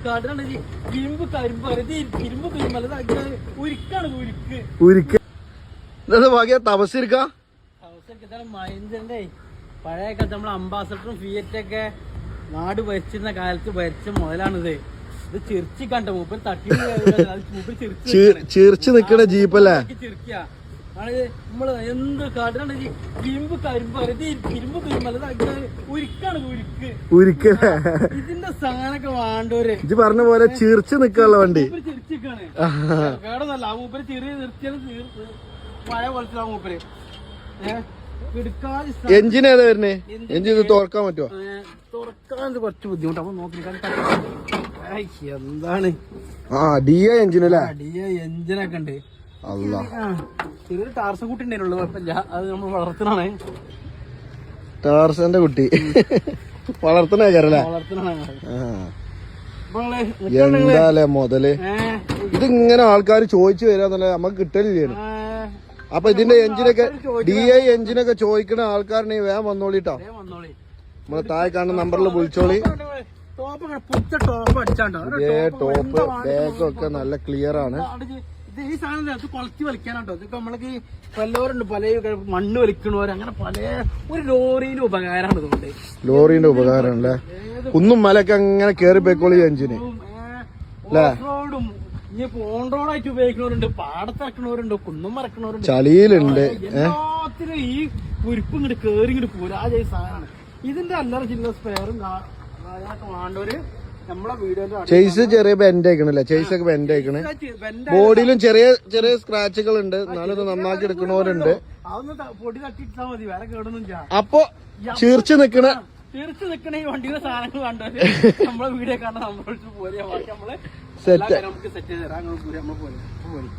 കാട്ടാണ് ഇരുമ്പ് കരിമ്പ് ഇരുമ്പ് കരിമ്പല്ല ഉരുക്കാണ് ഉരുക്ക് ഭാഗ്യ തപസ്സിരിക്ക മഹേന്ദ്രന്റെ പഴയ കാലത്ത് നമ്മളെ അംബാസഡറും ഫിയറ്റൊക്കെ നാട് ഭരിച്ചിരുന്ന കാലത്ത് ഭരിച്ച മുതലാണിത്. ഇത് ചിരിച്ചു കണ്ട മൂപ്പർ തട്ടി ചിരിച്ചു നിക്കണ ജീപ്പല്ലേ ചിരിക്കുക നമ്മള് എന്ത് കാട്ടാണ് ഇരുമ്പ് കരിമ്പ് ഇരുമ്പ് കരിമ്പല്ല ഉരുക്കാണ് ഉരുക്ക്. ഇതിന്റെ സാധനമൊക്കെ വേണ്ടവര് ഇത് പറഞ്ഞ പോലെ ചിരിച്ചു നിക്കാനുള്ള വണ്ടി ചിരിച്ചിക്കാണ് കേടൊന്നല്ല. ആ മൂപ്പര് ചെറിയ നിർത്തിയാലും പഴയ പോലത്തെ ആ മൂപ്പര് എഞ്ചിൻ ഏതാ വരുന്നേ? എഞ്ചിൻ ഇത് തുറക്കാൻ പറ്റുമോ? തുറക്കാൻ കുറച്ച് ബുദ്ധിമുട്ട്. അപ്പൊ നോക്കി എന്താണ് DI എഞ്ചിൻ അല്ലേ? DI എഞ്ചിനൊക്കെ ഉണ്ട്. അല്ലാ ചെറിയൊരു ടാർസ കുട്ടി ഉണ്ടായിരുന്നുള്ളൂ, കുഴപ്പമില്ല. അത് നമ്മൾ വളർത്തണാണ്. ടാർസന്റെ കുട്ടി വളർത്തണേക്കാരല്ലേ? എന്താലേ മുതല് ഇതിങ്ങനെ ആൾക്കാർ ചോദിച്ചു വരാന്നല്ലേ, നമുക്ക് കിട്ടലില്ലാണ്. അപ്പൊ ഇതിന്റെ എഞ്ചിനൊക്കെ DI എഞ്ചിനൊക്കെ ചോദിക്കണ ആൾക്കാരനെ വേഗം വന്നോളിട്ടോ. നമ്മളെ താഴെ കാണുന്ന നമ്പറിൽ വിളിച്ചോളി. ടോപ്പ് ബാഗൊക്കെ നല്ല ക്ലിയർ ആണ്. ഈ സാധനം കൊളത്തി വലിക്കാനാട്ടോ. ഇപ്പൊ നമ്മൾക്ക് പലവരുണ്ട്, പല മണ്ണ് വലിക്കണവര്, അങ്ങനെ പല ഒരു ലോറിന്റെ ഉപകാരമാണ് ഇതുകൊണ്ട്. ലോറിന്റെ ഉപകാരം അല്ലേ? കുന്നും മലയൊക്കെ അങ്ങനെ കേറി പോയിക്കോളി എഞ്ചിന് റോഡും ഇനിയിപ്പോ ഓൺ റോഡായിട്ട് ഉപയോഗിക്കുന്നവരുണ്ട്, പാടത്തിറക്കണവരുണ്ട്, കുന്നും മറക്കണവരുണ്ട്, ചളിയിലുണ്ട്. എല്ലാത്തിനും ഈ ഉരുപ്പ് ഇങ്ങോട്ട് കേറി ഇങ്ങോട്ട് പോരാജ സാധനമാണ്. ഇതിന്റെ അല്ലറ ചില്ല സ്പെയറും വേണ്ടവര് നമ്മളെ വീഡിയോന്റെ ചേസ് ചെറിയ ബെൻഡ് ആയിക്കണല്ലേ? ചേസ് ഒക്കെ ബെൻഡ് ആയിക്കണേ. ബോഡിയിലും ചെറിയ ചെറിയ സ്ക്രാച്ചുകൾ ഉണ്ട്. എന്നാലും നന്നാക്കി എടുക്കണവരുണ്ട്. അതൊന്ന് പൊടി തട്ടിട്ടാ മതി, വേറെ കേടൊന്നും. അപ്പൊ ചീർച്ചു നിക്കണ ഈ വണ്ടിയുടെ സാധനങ്ങൾ കണ്ടവര് നമ്മളെ വീഡിയോ കാണാൻ നമ്മളോട് പോരാ. നമ്മള് സെറ്റ് നമുക്ക് സെറ്റ് ചെയ്ത് തരാം. നമ്മൾ പോരും.